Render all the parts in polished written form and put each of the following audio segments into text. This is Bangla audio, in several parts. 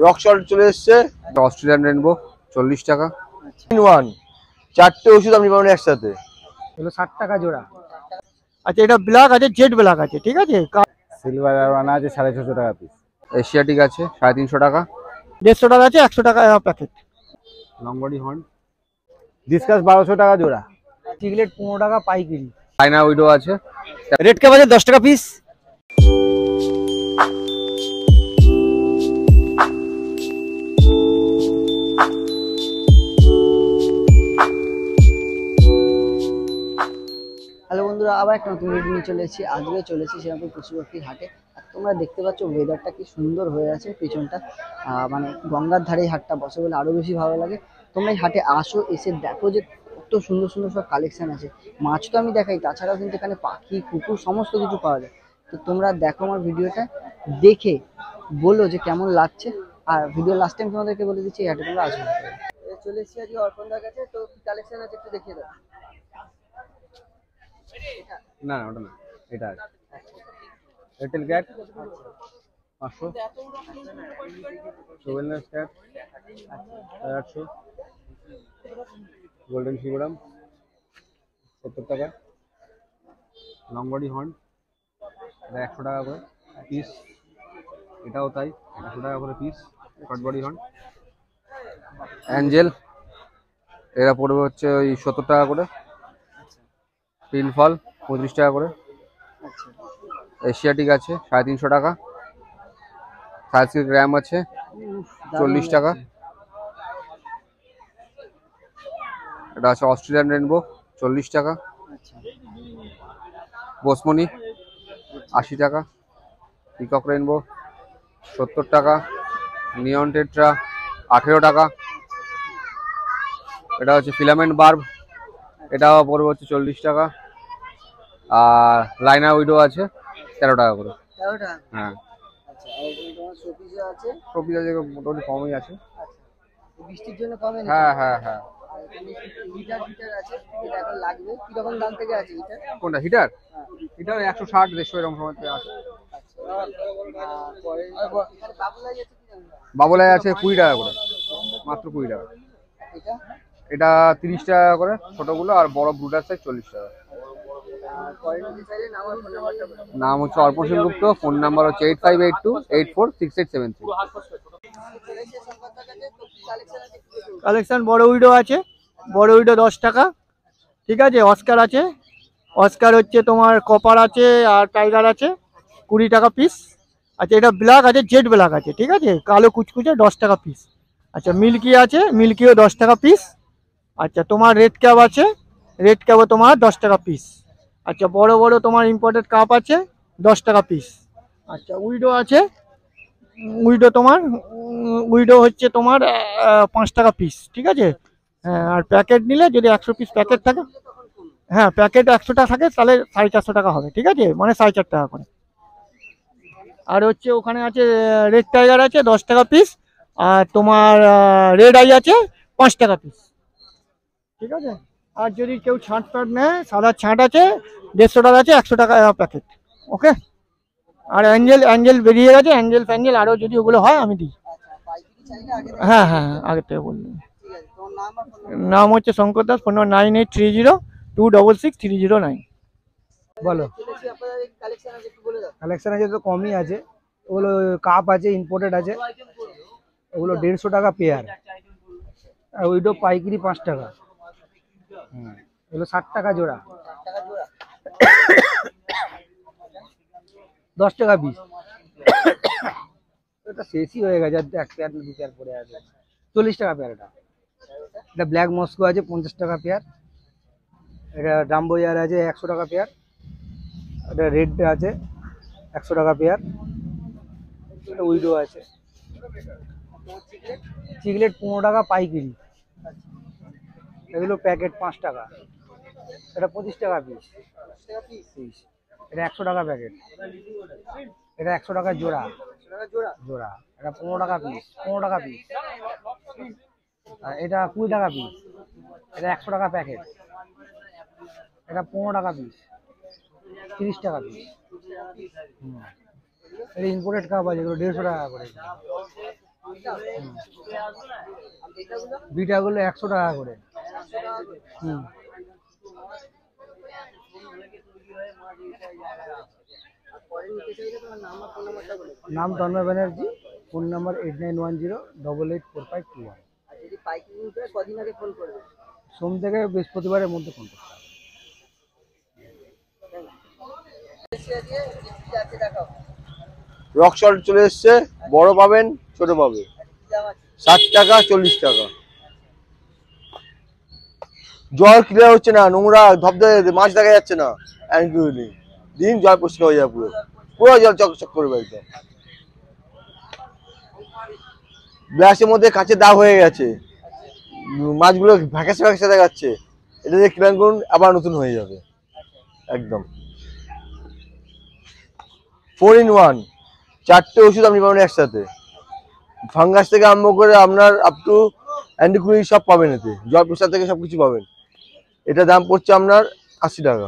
রক সল্ট চলে এসছে, অস্ট্রেলিয়ান রেনবো 40 টাকা। 1 4টে ওষুধ আপনি পাবেন একসাথে, এগুলো 60 টাকা জোড়া। আচ্ছা, এটা ব্ল্যাক আছে, জেড ব্ল্যাক আছে, ঠিক আছে। সিলভার আরবানা আছে 650 টাকা পিস। এশিয়াটিক আছে 350 টাকা। 150 টাকা আছে, 100 টাকা packet. Long body horn discuss 1200 টাকা জোড়া। চিকলেট 15 টাকা পাইকারি। চায়না উইডো আছে। রেড ক্যাপ আছে 10 টাকা পিস। হ্যালো বন্ধুরা, আবার একটা নতুন ভিডিও নিয়ে চলে এসেছি। আজকে চলেছি সেরকম পশুপাখির হাটে। আর তোমরা দেখতে পাচ্ছ ওয়েদারটা কি সুন্দর হয়ে আছে পিছনটা, মানে গঙ্গার ধারে হাটটা বসে বলে আরও বেশি ভালো লাগে। তোমরা এই হাটে আসো, এসে দেখো যে কত সুন্দর সুন্দর সব কালেকশান আছে। মাছ তো আমি দেখাই, তাছাড়াও কিন্তু এখানে পাখি, কুকুর সমস্ত কিছু পাওয়া যায়। তো তোমরা দেখো আমার ভিডিওটা, দেখে বলো যে কেমন লাগছে। আর ভিডিও লাস্ট টাইম তোমাদেরকে বলে দিচ্ছি এই হাটে তোমরা আসবে। চলে এসেছি আজকে অর্পণদার কাছে। তো কি কালেকশান আছে একটু দেখিয়ে দাও। না না ওটা না, এটা আছে এয়ারটেল ক্যাট 500, সোভেলনেস ক্যাট 800, গোল্ডেন শিবরাম 70 টাকা, লং বডি হর্ন এটা 100 টাকা করে পিস, এটাও তাই 100 টাকা করে piece. Short body horn Angel এরা পড়বে হচ্ছে ওই 70 টাকা করে। পিনফল 35 টাকা করে। এশিয়াটিক আছে 350 টাকা। সার্সিক র্যাম আছে 40 টাকা। এটা আছে অস্ট্রেলিয়ান রেনবো 40 টাকা। বোসমনি 80 টাকা। পিকক রেনবো 70 টাকা। নিয়ন টেট্রা 18 টাকা। এটা হচ্ছে ফিলামেন্ট বার্ব, এটাও পড়বে হচ্ছে 40 টাকা। আর লাইনা উইডো আছে 13 টাকা করে। 13 টাকা? হ্যাঁ। আচ্ছা, আর তোমার শোপিসও আছে? শোপিস আছে মোটামুটি কমই আছে। আচ্ছা, বৃষ্টির জন্য কমে না? হ্যাঁ হ্যাঁ হ্যাঁ। আর এখানে হিটার আছে, যেটা এখন লাগবে। কিরকম দাম থেকে আছে হিটার? কোনটা হিটার? হিটার 160 150 এরকম সময় থেকে আছে। বাবুলাই আছে 20 টাকা করে, মাত্র 20 টাকা। এটা 30 টাকা করে ছোটগুলো, আর বড় ব্রুডার সাইজ 40 টাকা। নাম হচ্ছে অর্পণ সেনগুপ্ত, ফোন নাম্বার হচ্ছে 8582846873। কালেকশন বড় উইডো আছে, বড় উইডো 10 টাকা, ঠিক আছে। অস্কার আছে, অস্কার হচ্ছে তোমার কপার আছে, আর টাইগার আছে 20 টাকা পিস। আচ্ছা, এটা ব্ল্যাক আছে, জেড ব্ল্যাক আছে, ঠিক আছে, কালো কুচকুচে 10 টাকা পিস। আচ্ছা, মিল্কি আছে, মিল্কিও 10 টাকা পিস। আচ্ছা, তোমার রেড ক্যাপ আছে, রেড ক্যাপও তোমার 10 টাকা পিস। আচ্ছা, বড় বড় তোমার ইম্পোর্টেড কাপ আছে 10 টাকা পিস। আচ্ছা, উইডো আছে, উইডো তোমার উইডো হচ্ছে তোমার 5 টাকা পিস, ঠিক আছে। হ্যাঁ, আর প্যাকেট নিলে যদি 100 পিস প্যাকেট থাকে, হ্যাঁ প্যাকেট 100 টাকা থাকে, তাহলে 450 টাকা হবে, ঠিক আছে, মানে 4.5 টাকা করে। আর হচ্ছে ওখানে আছে রেড টাইগার আছে 10 টাকা পিস, আর তোমার রেড আই আছে 5 টাকা পিস, ঠিক আছে। আর যদি কেউ ছাঁট টাট নেয়, সাদা ছাঁট আছে 150 টাকা আছে, 100 টাকা প্যাকেট, ওকে। আর অ্যাঞ্জেল বেরিয়ে গেছে, অ্যাঞ্জেল ফ্যাঞ্জেল আরও যদি ওগুলো হয় আমি দিই। হ্যাঁ হ্যাঁ হ্যাঁ, আগের থেকে বললাম। নাম হচ্ছে শঙ্কর দাস, ফোন নম্বর 9830266309। বলো, কালেকশন আছে তো কমই আছে। ওগুলো কাপ আছে, ইম্পোর্টেড আছে, ওগুলো 150 টাকা পেয়ার। আর ওইটা পাইকারি 5 টাকা। এগুলো 60 টাকা জোড়া, 10 টাকা পিস। এটা শেষই হয়ে গেছে, এক পেয়ার 2 পেয়ার পরে আছে, 40 টাকা পেয়ার। এটা ব্ল্যাক মস্কো আছে 50 টাকা পেয়ার। এটা ডাম্বো ইয়ার আছে 100 টাকা পেয়ার। এটা রেড আছে 100 টাকা পেয়ার। এটা উইডো আছে। চিকলেট 15 টাকা পাইকারি। এগুলো প্যাকেট 5 টাকা। এটা 25 টাকা পিস। এটা 100 টাকা প্যাকেট। এটা 100 টাকা জোড়া, জোড়া। এটা 15 টাকা পিস, 15 টাকা পিস। আর এটা 20 টাকা পিস। এটা 100 টাকা প্যাকেট। এটা 15 টাকা পিস, 30 টাকা পিস। এটা ইম্পোর্টেড কাপ আছে, এগুলো 150 টাকা করে। বিটাগুলো 100 টাকা করে। হুম। নাম তন্ময় ব্যানার্জি, ফোন নাম্বার 8910884521। যদি পাইকারি নিতে হয় কদিন আগে ফোন করবে? সোম থেকে বৃহস্পতিবারের মধ্যে ফোন করতে হবে। দেখাও। রক সল্ট চলে এসছে, বড় পাবেন ছোট পাবে, 60 টাকা 40 টাকা। জল ক্লিয়ার হচ্ছে না, নোংরা ধবধবে, মাছ দেখা যাচ্ছে না। অ্যাঙ্কুইলি দিন জল পরিষ্কার হয়ে যাবে, পুরো পুরো জল চকচক করবে একদম। গ্লাসের মধ্যে কাঁচের দাগ হয়ে গেছে, মাছগুলো ভ্যাকাসে ভ্যাকাসে দেখাচ্ছে, এটা দিয়ে ক্লিয়ার করুন, আবার নতুন হয়ে যাবে একদম। 4 in 1, 4টে ওষুধ আপনি পাবেন একসাথে। ফাঙ্গাস থেকে আরম্ভ করে আপনার আপ টু অ্যান্টিকুইলি সব পাবেন এতে, জল প্রসাদ থেকে সবকিছু পাবেন। এটা দাম পড়ছে আপনার 80 টাকা।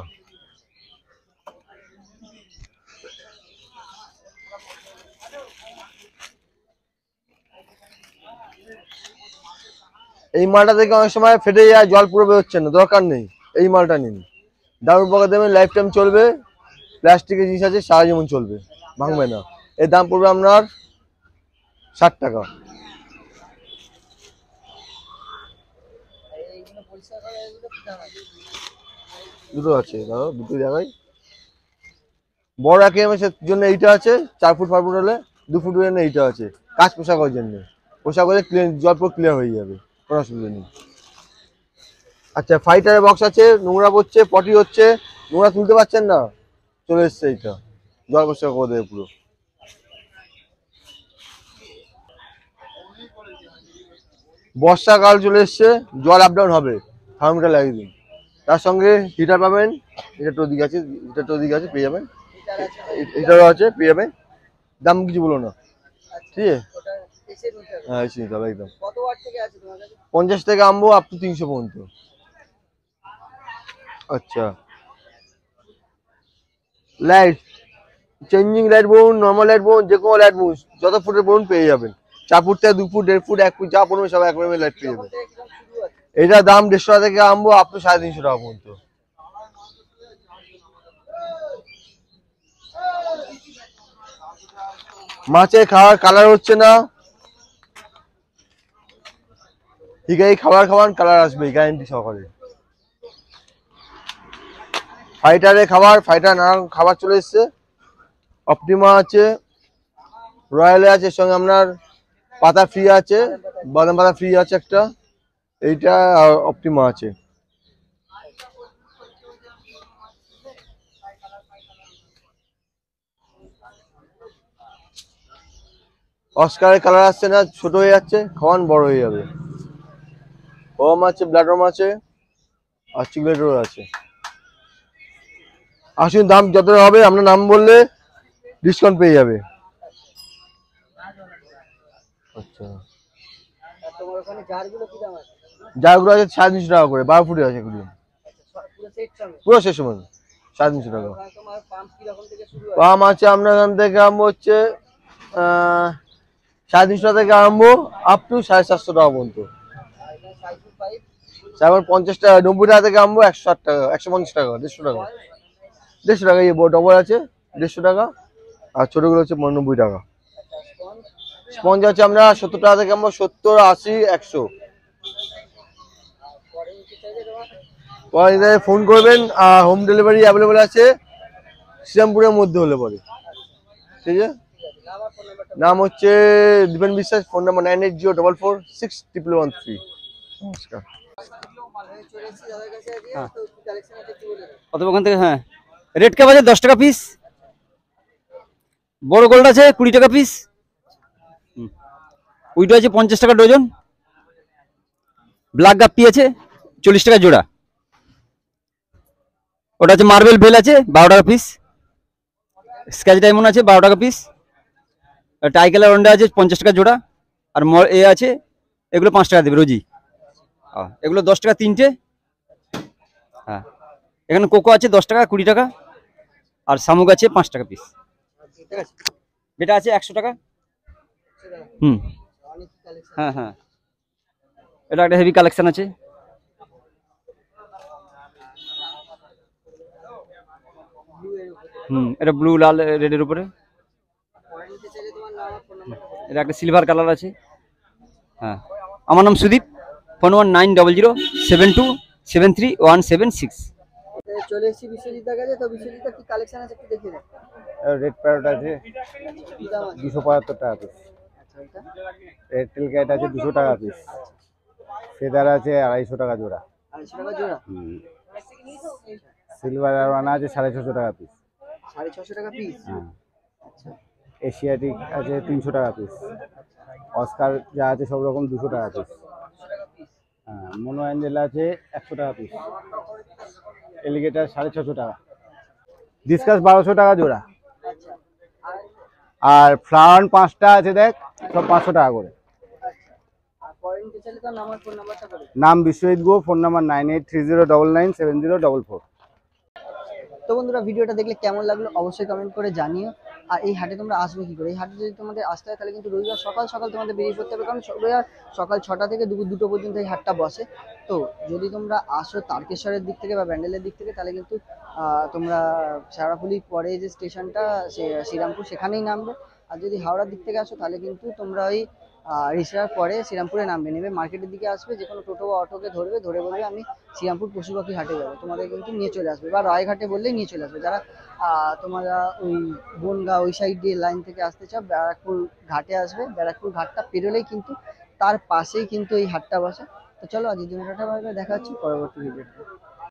এই মালটা থেকে অনেক সময় ফেটে যায়, জল পুরো বেরোচ্ছে না, দরকার নেই, এই মালটা নিন। দারুণ পোকা দেবেন, লাইফ টাইম চলবে, প্লাস্টিকের জিনিস আছে, সারা জীবন চলবে, ভাঙবে না। এর দাম পড়বে আপনার 60 টাকা। দুটো আছে দাদা, দুটো জায়গায়। বড় একেএমএসের জন্য এইটা আছে, 4 ফুট 5 ফুট হলে, 2 ফুট জন্য এইটা আছে, কাজ পোশাকের জন্য। পোশাক হলে ক্লিয়ার, জল পুরো ক্লিয়ার হয়ে যাবে, কোনো অসুবিধা নেই। আচ্ছা, ফাইটারের বক্স আছে, নোংরা পড়ছে, পটি হচ্ছে, নোংরা তুলতে পারছেন না, চলে এসছে এইটা, জল পোশাক করে দেবে পুরো। বর্ষাকাল চলে এসছে, জল আপ ডাউন হবে, থার্মোমিটার লাগিয়ে দিন। তার সঙ্গে হিটার পাবেন, হিটারটা ওদিকে আছে, হিটারটা ওদিকে আছে, পেয়ে যাবেন। হিটারও আছে, পেয়ে যাবেন। দাম কিছু বলো না, ঠিক আছে? হ্যাঁ, এসে নিতে হবে একদম। 50 থেকে আনবো আপ টু 300 পর্যন্ত। আচ্ছা, লাইট চেঞ্জিং লাইট বলুন, নর্মাল লাইট বলুন, যে কোনো লাইট বলুন, যত ফুটের বলুন পেয়ে যাবেন। 4 ফুট থেকে 2 ফুট 1.5 ফুট 1 ফুট যা পড়বে সব একরকমের লাইট পেয়ে যাবেন। এটা দাম 150 টাকা থেকে আনবো আপ টু 350 টাকা পর্যন্ত। মাছের খাওয়ার কালার হচ্ছে না, ঠিক আছে, খাবার খাওয়ান কালার আসবে গ্যারান্টি সহকারে। ফাইটারের খাবার, ফাইটার নানান খাবার চলে এসছে, অপটিমা আছে, রয়্যালে আছে, এর সঙ্গে আপনার পাতা ফ্রি আছে, বাদাম পাতা ফ্রি আছে একটা, এইটা অপটিমা আছে। অস্কারের কালার আসছে না, ছোট হয়ে যাচ্ছে, খাওয়ান বড় হয়ে যাবে। ওম আছে, ব্লাডরম আছে, আর চিকলেটও আছে। আসুন, দাম যত হবে আপনার নাম বললে ডিসকাউন্ট পেয়ে যাবে। আচ্ছা, তোমার ওখানে জারগুলো কি দাম আছে? জারগুলো আছে 350 টাকা করে, 12 ফুটে আছে এগুলো, পুরো সেট সঙ্গে? পুরো শেষ সময় 350 টাকা। ওখানে তোমার পাম্প কি রকম থেকে শুরু হয়? পাম আছে আপনার এখান থেকে আরম্ভ হচ্ছে 350 টাকা থেকে আরম্ভ আপ টু 750 টাকা পর্যন্ত। আর এখানে 5 তারপর 50 টাকা 90 টাকা থেকে আরম্ভ 160 টাকা, 150 টাকা, 150 টাকা, 150 টাকা। এই ডবল আছে 150 টাকা, আর ছোটগুলো হচ্ছে 90 টাকা। স্পঞ্জ আছে আমরা 70 টাকা থেকে আরম্ভ, 70, 80, 100। পরে ফোন করবেন, হোম ডেলিভারি অ্যাভেলেবল আছে শ্রীরামপুরের মধ্যে হলে পরে, ঠিক আছে? নাম হচ্ছে দীপেন বিশ্বাস, ফোন নাম্বার 9804461113। নমস্কার। অথবা ওখান থেকে, হ্যাঁ, রেড ক্যাপ আছে 10 টাকা পিস, বড় গোল্ড আছে 20 টাকা পিস, উইডো আছে 50 টাকা ডজন, ব্ল্যাক গাপ্পি আছে 40 টাকা জোড়া, ওটা আছে মার্বেল বেল আছে 12 টাকা পিস, স্ক্যাচ ডায়মন্ড আছে 12 টাকা পিস, টাইকালার অন্ডা আছে 50 টাকা জোড়া, আর এ আছে, এগুলো 5 টাকা দেবে রোজি। এগুলো 10 টাকা তিনটে। হ্যাঁ, এখানে কোকো আছে 10 টাকা 20 টাকা, আর শামুক আছে 5 টাকা পিস। ঠিক আছে, বেটা আছে 100 টাকা। হ্যাঁ হ্যাঁ, এটা একটা হেভি কালেকশন আছে। এটা ব্লু লাল রেডের উপরে। ওয়ারেন্টি চাইলে তোমার নাম আর ফোন নাম্বারটা বলো। এটা একটা সিলভার কালার আছে। হ্যাঁ, আমার নাম সুদীপ। ফোন 190072731766। চলে এসেছি বিশ্বজিৎদার কাছে। তো বিশ্বজিৎ কি কালেকশন আছে একটু দেখিয়ে দাও। রেড প্যারট আছে কি দাম আছে? 275 টাকা পিস। আচ্ছা এটা রেড টেল ক্যাট আছে 200 টাকা পিস। ফেদার আছে 250 টাকা জোড়া। 250 টাকা জোড়া। সিলভার অ্যারোয়ানা আছে 650 টাকা পিস। 650 টাকা পিস। হ্যাঁ, আচ্ছা এশিয়াটিক আছে 300 টাকা পিস। অস্কার যা আছে সব রকম 200 টাকা পিস। হ্যাঁ, মোনো অ্যাঞ্জেল আছে 100 টাকা পিস। এলিগেটার 650 টাকা। ডিসকাস 1200 টাকা জোড়া। আচ্ছা আর আর ফ্লাওয়ার 5টা আছে দেখ, সব 500 টাকা করে। আর ওয়ারেন্টি চাইলে তো নাম আর ফোন নাম্বারটা বলো। নাম বিশ্বজিৎ গুহ, ফোন নাম্বার 9830997000। তো বন্ধুরা ভিডিওটা দেখলে কেমন লাগলো অবশ্যই কমেন্ট করে জানিও। আর এই হাটে তোমরা আসবে কি করে? এই হাটে যদি তোমাদের আসতে হয় তাহলে কিন্তু রবিবার সকাল সকাল তোমাদের বেরিয়ে পড়তে হবে, কারণ রবিবার সকাল 6টা থেকে দুপুর 2টো পর্যন্ত এই হাটটা বসে। তো যদি তোমরা আসো তারকেশ্বরের দিক থেকে বা ব্যান্ডেলের দিক থেকে তাহলে কিন্তু তোমরা শেওড়াফুলির পরে যে স্টেশনটা শ্রীরামপুর সেখানেই নামবে। আর যদি হাওড়ার দিক থেকে আসো তাহলে কিন্তু তোমরা ওই রিসরার পরে শ্রীরামপুরে নামবে, নেমে মার্কেটের দিকে আসবে, যে কোনো টোটো বা অটোকে ধরবে, ধরে বলবে আমি শ্রীরামপুর পশু পাখি হাটে যাবো, তোমাদের কিন্তু নিয়ে চলে আসবে, বা রায়ঘাটে বললেই নিয়ে চলে আসবে। যারা তোমরা ওই বনগাঁ ওই সাইড দিয়ে লাইন থেকে আসতে চাও, ব্যারাকপুর ঘাটে আসবে, ব্যারাকপুর ঘাটটা পেরোলেই কিন্তু তার পাশেই কিন্তু এই হাটটা বসে। তো চলো আজকের জন্য টাটা, বাই বাই, দেখা হচ্ছে পরবর্তী ভিডিওতে।